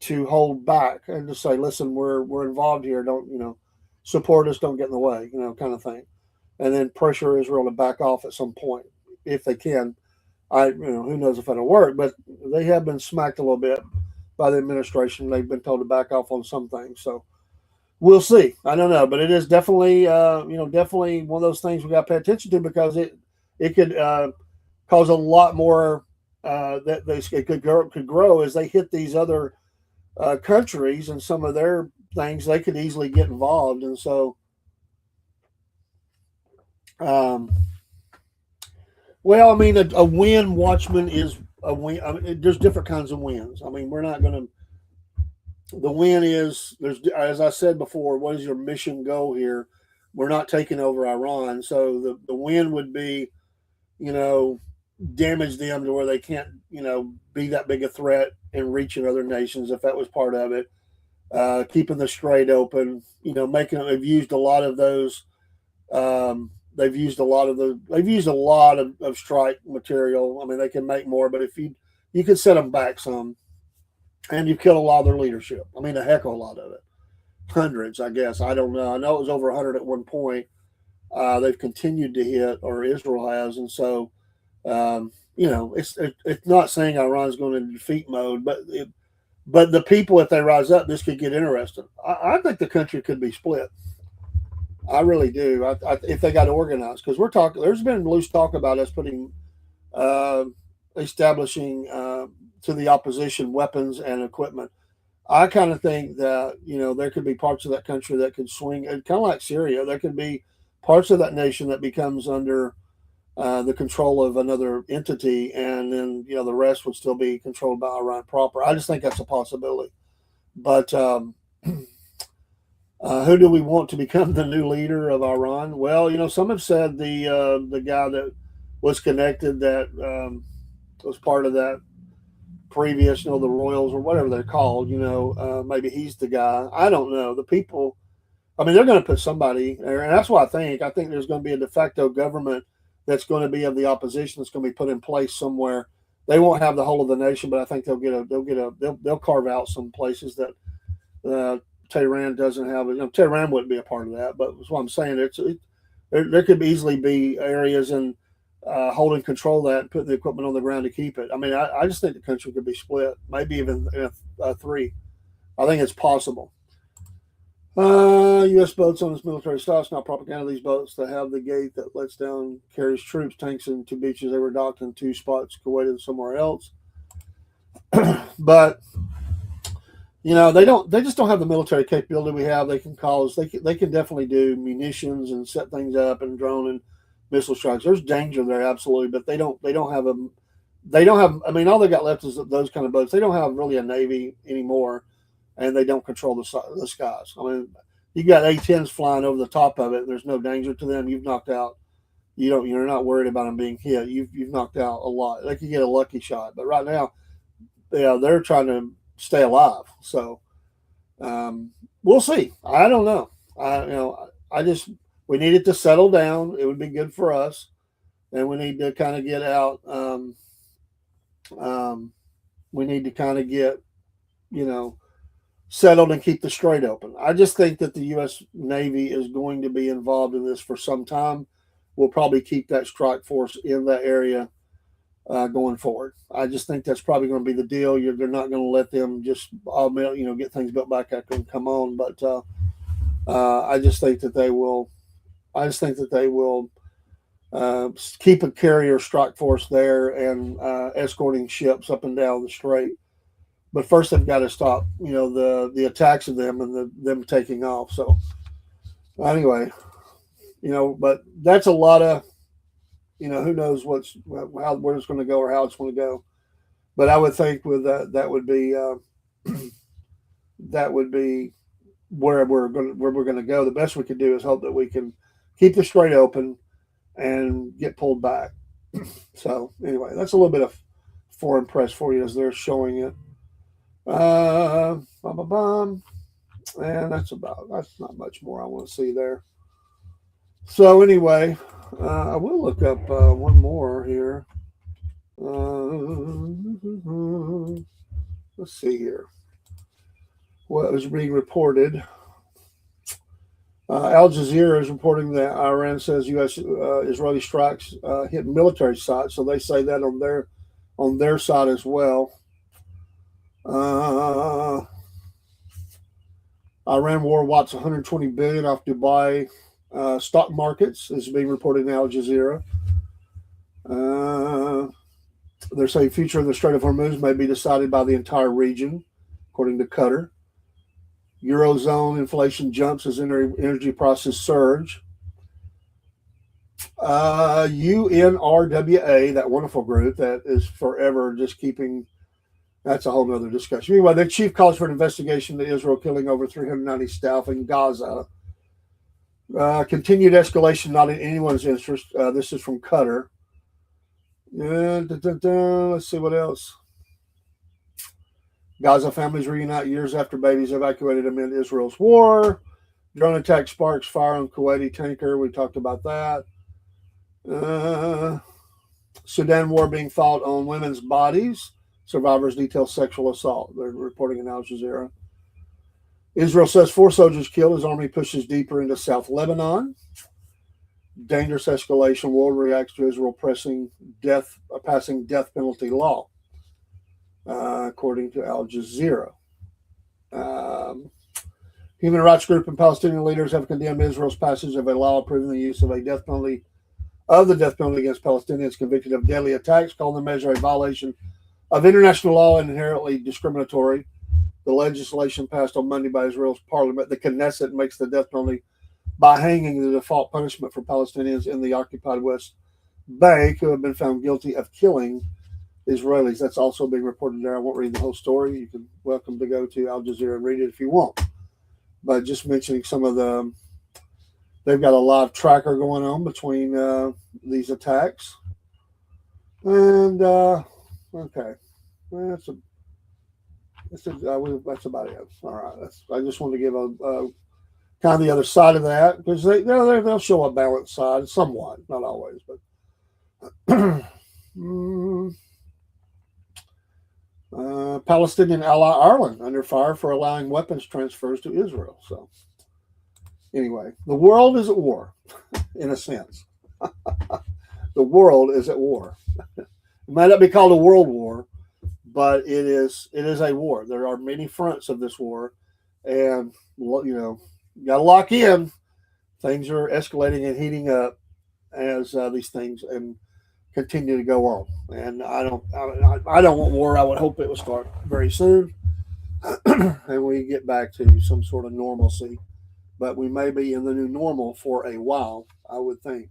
to hold back and just say, listen, we're involved here. Don't support us. Don't get in the way. Kind of thing, and then pressure Israel to back off at some point if they can. Who knows if that'll work, but they have been smacked a little bit by the administration. They've been told to back off on some things, so we'll see. I don't know, but it is definitely, definitely one of those things we got to pay attention to because it could cause a lot more that it could grow as they hit these other countries and some of their things. They could easily get involved, and so. Well, I mean, a win, Watchman, is a win. I mean, there's different kinds of wins. I mean, we're not going to. The win is as I said before. What is your mission goal here? We're not taking over Iran, so the win would be, damage them to where they can't, be that big a threat and reaching other nations if that was part of it. Keeping the Strait open, making. They've used a lot of those. They've used a lot of strike material. I mean, they can make more, but if you could set them back some, and you've killed a lot of their leadership. I mean, a heck of a lot of it, hundreds, I guess. I don't know. I know it was over 100 at one point. They've continued to hit, or Israel has, and so it's not saying Iran's going into defeat mode, but the people, if they rise up, this could get interesting. I think the country could be split. I really do. If they got organized, because we're talking, there's been loose talk about us putting, establishing to the opposition weapons and equipment. I kind of think that there could be parts of that country that could swing, kind of like Syria. There could be parts of that nation that becomes under the control of another entity, and then the rest would still be controlled by Iran proper. I just think that's a possibility, but. Who do we want to become the new leader of Iran? Well, some have said the guy that was connected, that was part of that previous, the royals or whatever they're called. Maybe he's the guy. I don't know. The people. I mean, they're going to put somebody there, and that's what I think. I think there's going to be a de facto government that's going to be of the opposition that's going to be put in place somewhere. They won't have the whole of the nation, but I think they'll carve out some places that. Tehran doesn't have. Tehran wouldn't be a part of that, but that's what I'm saying. There could easily be areas in holding control of that and putting the equipment on the ground to keep it. I mean, I just think the country could be split, maybe even three. I think it's possible. U.S. boats on its military stocks, not propaganda. These boats that have the gate that lets down carries troops, tanks into beaches. They were docked in 2 spots, Kuwait and somewhere else. But they don't. They just don't have the military capability we have. They can cause. They can definitely do munitions and set things up and drone and missile strikes. There's danger there, absolutely, but they don't. They don't have a. They don't have. I mean, all they got left is those kind of boats. They don't have really a navy anymore, and they don't control the skies. I mean, you got A-10s flying over the top of it. There's no danger to them. You've knocked out. You're not worried about them being hit. You've knocked out a lot. They could get a lucky shot, but right now, they're trying to stay alive. So we'll see. I don't know. We need it to settle down. It would be good for us, and we need to kind of get out. We need to kind of get, settled and keep the strait open. I just think that the U.S. Navy is going to be involved in this for some time. We'll probably keep that strike force in that area going forward. I just think that's probably going to be the deal. They're not going to let them just get things built back up and come on. But I just think that they will. I just think that they will keep a carrier strike force there and escorting ships up and down the strait. But first, they've got to stop, the attacks of them and them taking off. So anyway, but that's a lot of. Who knows where it's going to go or how it's going to go. But I would think with that would be where we're going to go. The best we can do is hope that we can keep the strait open and get pulled back. So anyway, that's a little bit of foreign press for you as they're showing it. And that's not much more I want to see there. So anyway, I will look up one more here. Let's see here. What was being reported? Al Jazeera is reporting that Iran says U.S. Israeli strikes hit military sites, so they say that on their side as well. Iran war wipes 120 billion off Dubai stock markets, is being reported in Al Jazeera. They're saying future of the Strait of Hormuz may be decided by the entire region, according to Qatar. Eurozone inflation jumps as energy prices surge. UNRWA, that wonderful group that is forever just keeping, that's a whole nother discussion. Anyway, the chief calls for an investigation into Israel killing over 390 staff in Gaza. Continued escalation not in anyone's interest. This is from Qatar. Let's see what else. Gaza families reunite years after babies evacuated amid Israel's war. Drone attack sparks fire on Kuwaiti tanker. We talked about that. Sudan war being fought on women's bodies. Survivors detail sexual assault. They're reporting in Al Jazeera. Israel says 4 soldiers killed as army pushes deeper into South Lebanon. Dangerous escalation. World reacts to Israel passing death penalty law, according to Al Jazeera. Human rights group and Palestinian leaders have condemned Israel's passage of a law approving the use of the death penalty against Palestinians convicted of deadly attacks, calling the measure a violation of international law and inherently discriminatory. The legislation passed on Monday by Israel's parliament, the Knesset, makes the death penalty by hanging the default punishment for Palestinians in the occupied West Bank who have been found guilty of killing Israelis. That's also being reported there. I won't read the whole story. You can welcome to go to Al Jazeera and read it if you want. But just mentioning some of they've got a live tracker going on between these attacks. And okay, that's about it. All right, I just want to give a kind of the other side of that because they'll show a balanced side somewhat, not always, but. Palestinian ally Ireland under fire for allowing weapons transfers to Israel. So, anyway, the world is at war, in a sense. The world is at war. It might not be called a world war, but it is a war. There are many fronts of this war, and got to lock in. Things are escalating and heating up as these things and continue to go on. And I don't want war. I would hope it will start very soon, and we get back to some sort of normalcy. But we may be in the new normal for a while, I would think.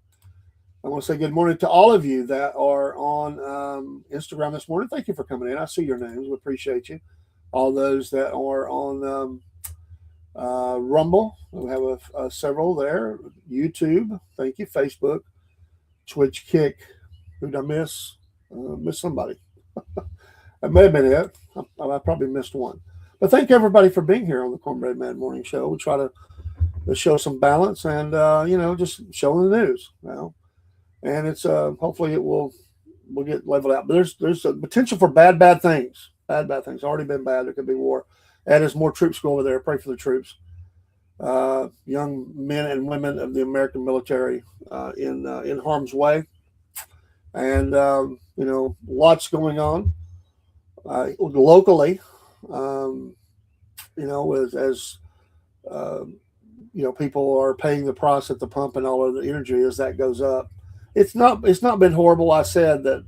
I want to say good morning to all of you that are on Instagram this morning. Thank you for coming in. I see your names. We appreciate you. All those that are on Rumble, we have several there. YouTube, thank you. Facebook, Twitch, Kick. Who did I miss? Miss somebody. That may have been it. I probably missed one. But thank everybody for being here on the Cornbread Man Morning Show. We try to show some balance and just showing the news. And it's hopefully we'll get leveled out. But there's a potential for bad things. Bad things. Already been bad. There could be war. And as more troops go over there, pray for the troops. Young men and women of the American military in harm's way. And lots going on locally. As people are paying the price at the pump and all of the energy as that goes up. It's not been horrible. I said that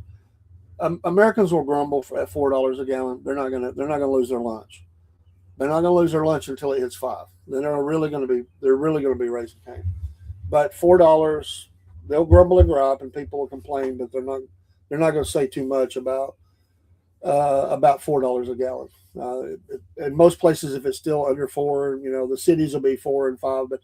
Americans will grumble at $4 a gallon. They're not gonna lose their lunch. They're not gonna lose their lunch until it hits $5. Then they're really gonna be raising cane. But $4, they'll grumble and gripe, and people will complain, but they're not gonna say too much about $4 a gallon. In most places, if it's still under $4, the cities will be $4 and $5. But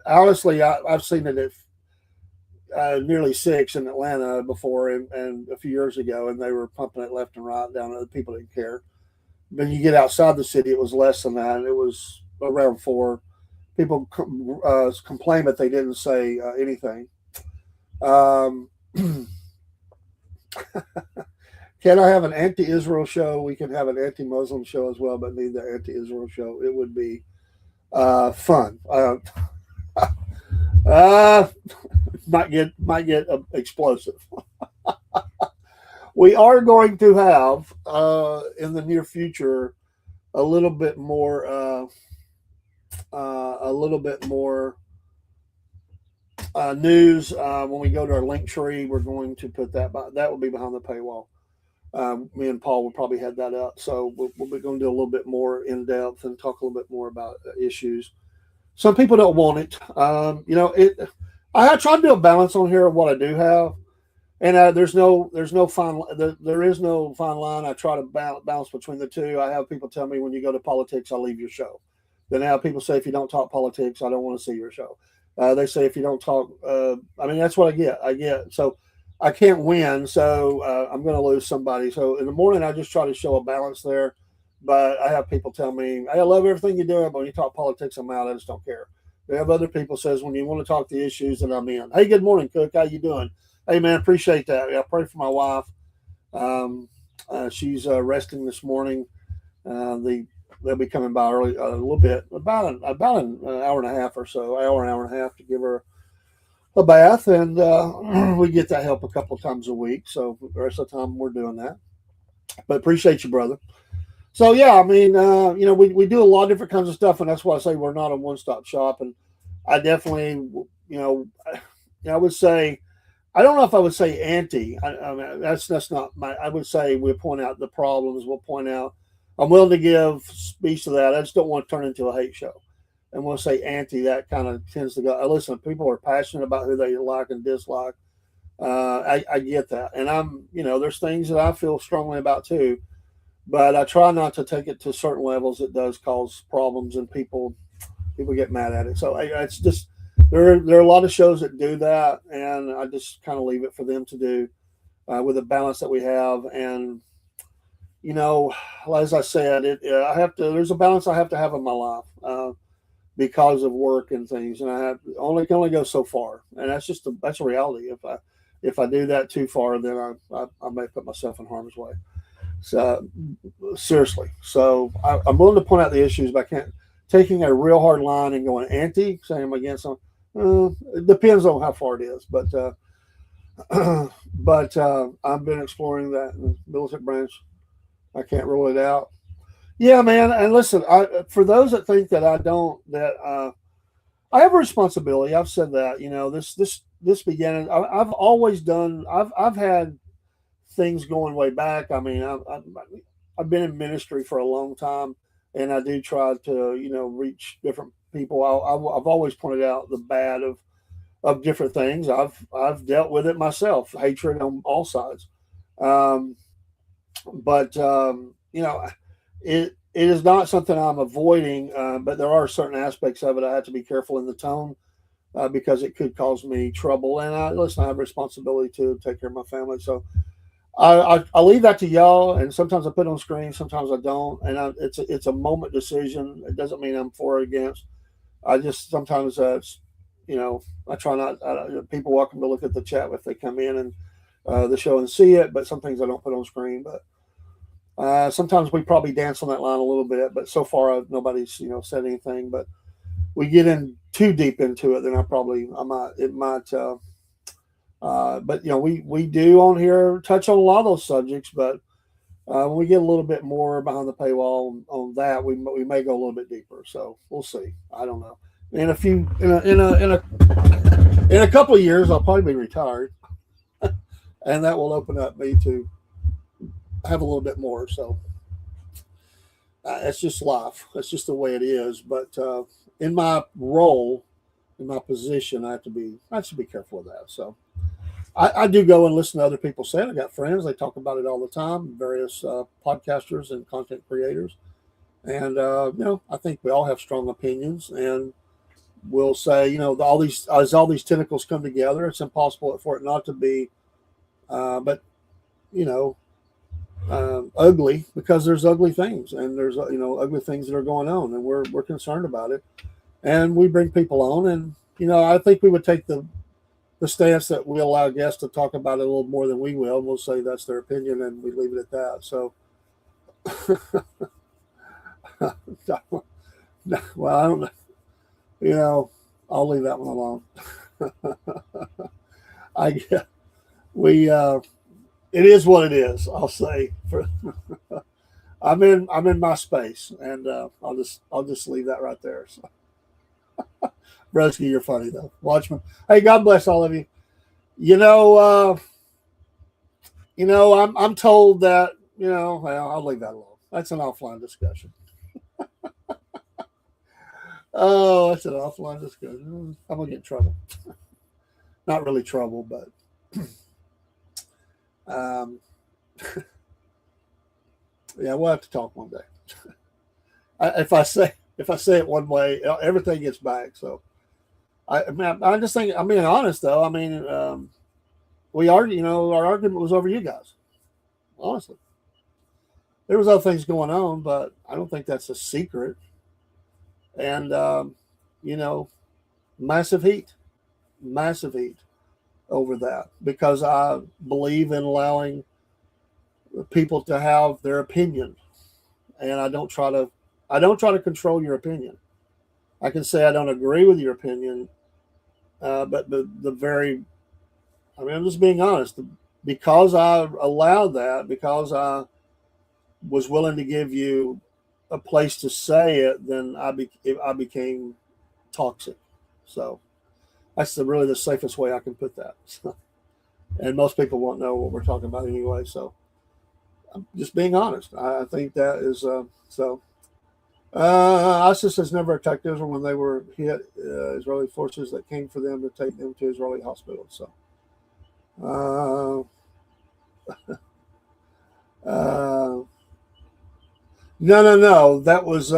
honestly, I've seen it at nearly $6 in Atlanta before, and a few years ago, and they were pumping it left and right down. Other people didn't care. When you get outside the city, it was less than that. It was around $4. People complain, but they didn't say anything. Can I have an anti-Israel show? We can have an anti-Muslim show as well, but need the anti-Israel show. It would be fun. Might get explosive. We are going to have in the near future a little bit more news. When we go to our link tree, we're going to put that will be behind the paywall. Me and Paul will probably head that up. So we're going to do a little bit more in depth and talk a little bit more about issues. Some people don't want it. I try to do a balance on here of what I do have, and there is no fine line. I try to balance between the two. I have people tell me when you go to politics, I'll leave your show. Then I have people say if you don't talk politics, I don't want to see your show. They say if you don't talk, that's what I get. So I can't win, so I'm going to lose somebody. So in the morning, I just try to show a balance there. But I have people tell me, hey, I love everything you're doing, but when you talk politics, I'm out. I just don't care. We have other people says when you want to talk the issues, then I'm in. Hey, good morning, Cook. How you doing? Hey, man, appreciate that. I pray for my wife. She's resting this morning. They'll be coming by early a little bit, about an hour and a half or so, hour and a half to give her a bath, and we get that help a couple of times a week. So the rest of the time we're doing that. But appreciate you, brother. So yeah, we do a lot of different kinds of stuff, and that's why I say we're not a one-stop shop. And I definitely, I would say, I don't know if I would say anti. I mean, that's not my. I would say we'll point out the problems. We'll point out. I'm willing to give speech to that. I just don't want to turn into a hate show. And we'll say anti. That kind of tends to go. Listen, people are passionate about who they like and dislike. I get that, and there's things that I feel strongly about too. But I try not to take it to certain levels. It does cause problems, and people get mad at it. So it's just there are a lot of shows that do that, and I just kind of leave it for them to do with the balance that we have. And as I said, there's a balance I have to have in my life because of work and things, and I can only go so far, and that's a reality. If I do that too far, then I may put myself in harm's way. So seriously, so I'm willing to point out the issues, but I can't taking a real hard line and going anti, saying I'm against them. It depends on how far it is, but I've been exploring that in the militant branch. I can't rule it out. Yeah, man. And listen, for those that think that I don't, that I have a responsibility. I've said that. This began. I've always done. I've had things going way back. I mean, I've been in ministry for a long time, and I do try to reach different people. I've always pointed out the bad of different things. I've dealt with it myself, hatred on all sides. Um, but it is not something I'm avoiding. But there are certain aspects of it I have to be careful in the tone, because it could cause me trouble. And listen, I have a responsibility to take care of my family. So I leave that to y'all. And sometimes I put it on screen, sometimes I don't. And it's a moment decision. It doesn't mean I'm for or against. I just sometimes I try not. People welcome to look at the chat if they come in and the show and see it. But some things I don't put on screen. But sometimes we probably dance on that line a little bit. But so far nobody's said anything. But we get in too deep into it, then I might it might. But we do on here touch on a lot of those subjects. But when we get a little bit more behind the paywall on that, we may go a little bit deeper. So we'll see. I don't know. In a few in a couple of years, I'll probably be retired, and that will open up me to have a little bit more. So it's just life. That's just the way it is. But in my role, in my position, I have to be careful of that. So I do go and listen to other people say it. I got friends; they talk about it all the time. Various podcasters and content creators, and I think we all have strong opinions, and we'll say, all these as all these tentacles come together, it's impossible for it not to be, but you know, ugly, because there's ugly things, and there's ugly things that are going on, and we're concerned about it, and we bring people on, and I think we would take the stance that we allow guests to talk about it a little more than we will. And we'll say that's their opinion, and we leave it at that. So, well, I don't know. I'll leave that one alone. I get we. It is what it is. I'll say. I'm in my space, and I'll just leave that right there. So. Broski, you're funny though. Watchman. Hey, God bless all of you. I'm told that, well, I'll leave that alone. That's an offline discussion. Oh, that's an offline discussion. I'm gonna get in trouble. Not really trouble, but um, yeah, we'll have to talk one day. If I say it one way, everything gets back. So I just think I'm being honest though. I mean, we argued. Our argument was over you guys. Honestly, there was other things going on, but I don't think that's a secret. And massive heat, massive heat over that, because I believe in allowing people to have their opinion, and I don't try to control your opinion. I can say I don't agree with your opinion, but I'm just being honest. Because I allowed that, because I was willing to give you a place to say it, then I became toxic. So that's really the safest way I can put that. And most people won't know what we're talking about anyway. So I'm just being honest. I think that is so. ISIS has never attacked Israel. When they were hit, Israeli forces that came for them to take them to Israeli hospitals. So, no. That was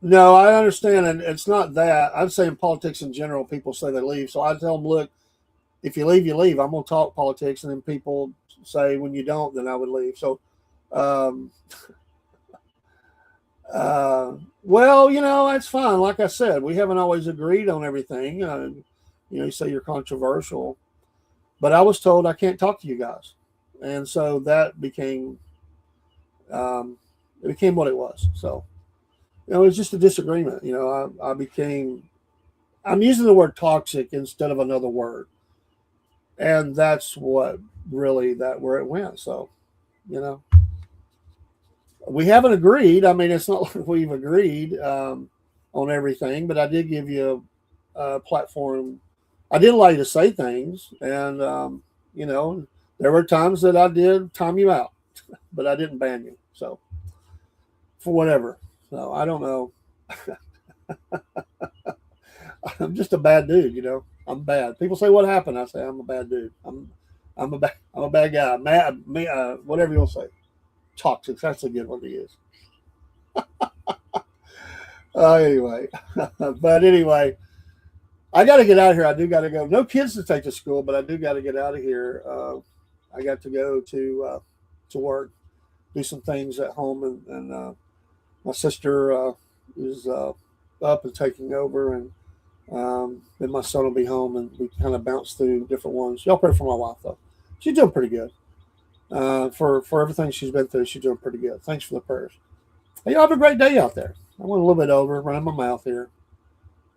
no. I understand, and it's not that. I'm saying politics in general. People say they leave, so I tell them, look, if you leave, you leave. I'm going to talk politics, and then people say when you don't, then I would leave. So. Um, well, that's fine. Like I said, we haven't always agreed on everything. You say you're controversial, but I was told I can't talk to you guys, and so that became it became what it was. So, it was just a disagreement. I'm using the word toxic instead of another word, and that's what really where it went. So, we haven't agreed. I mean, it's not like we've agreed on on everything, but I did give you a platform. I did allow you to say things, and you know, there were times that I did time you out, but I didn't ban you. So for whatever. So I don't know. I'm just a bad dude, you know. I'm bad. People say, "What happened?" I say, "I'm a bad dude. I'm a bad guy. Mad, me, whatever you want to say. Toxic. That's a good one to use." Anyway, but anyway, I got to get out of here. I do got to go. No kids to take to school, but I do got to get out of here. I got to go to work, do some things at home, and my sister is up and taking over, and then my son will be home, and we kind of bounce through different ones. Y'all pray for my wife though; she's doing pretty good. For everything she's been through, she's doing pretty good. Thanks for the prayers. Hey, y'all have a great day out there. I went a little bit over, running my mouth here,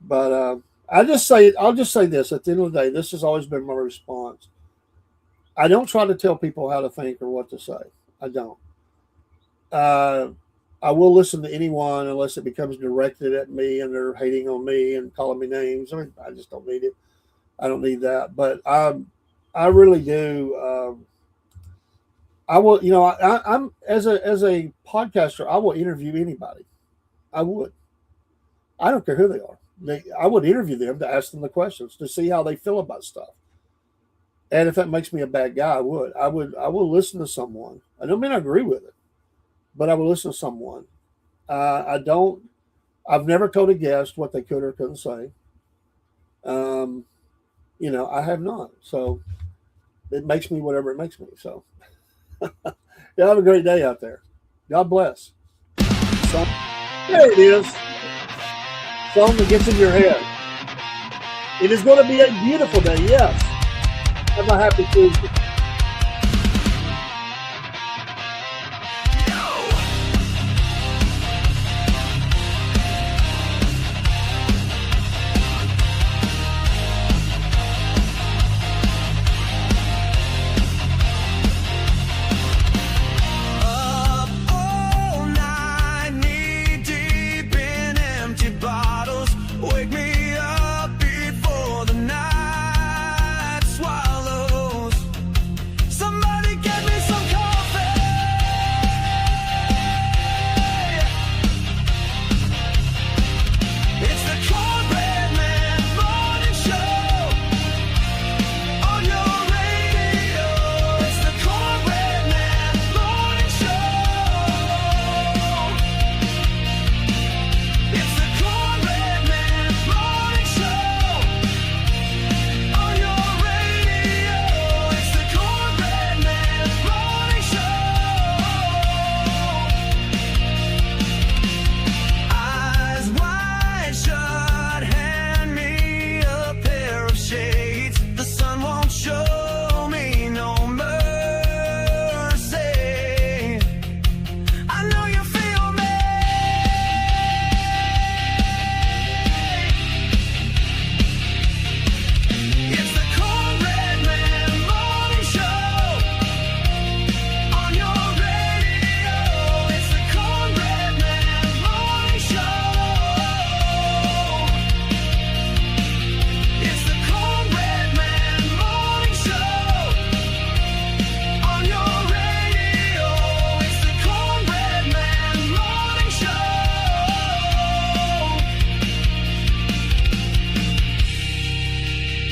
but I'll just say this: at the end of the day, this has always been my response. I don't try to tell people how to think or what to say. I don't. I will listen to anyone unless it becomes directed at me and they're hating on me and calling me names. I mean, I just don't need it. I don't need that. But I really do. I will, you know, I'm as a podcaster, I will interview anybody. I would. I don't care who they are. I would interview them to ask them the questions to see how they feel about stuff. And if that makes me a bad guy, I would. I will listen to someone. I don't mean I agree with it, but I will listen to someone. I've never told a guest what they could or couldn't say. You know, I have not. So it makes me whatever it makes me. So y'all have a great day out there. God bless. So, there it is. Song that gets in your head. It is going to be a beautiful day, yes. Have a happy Tuesday.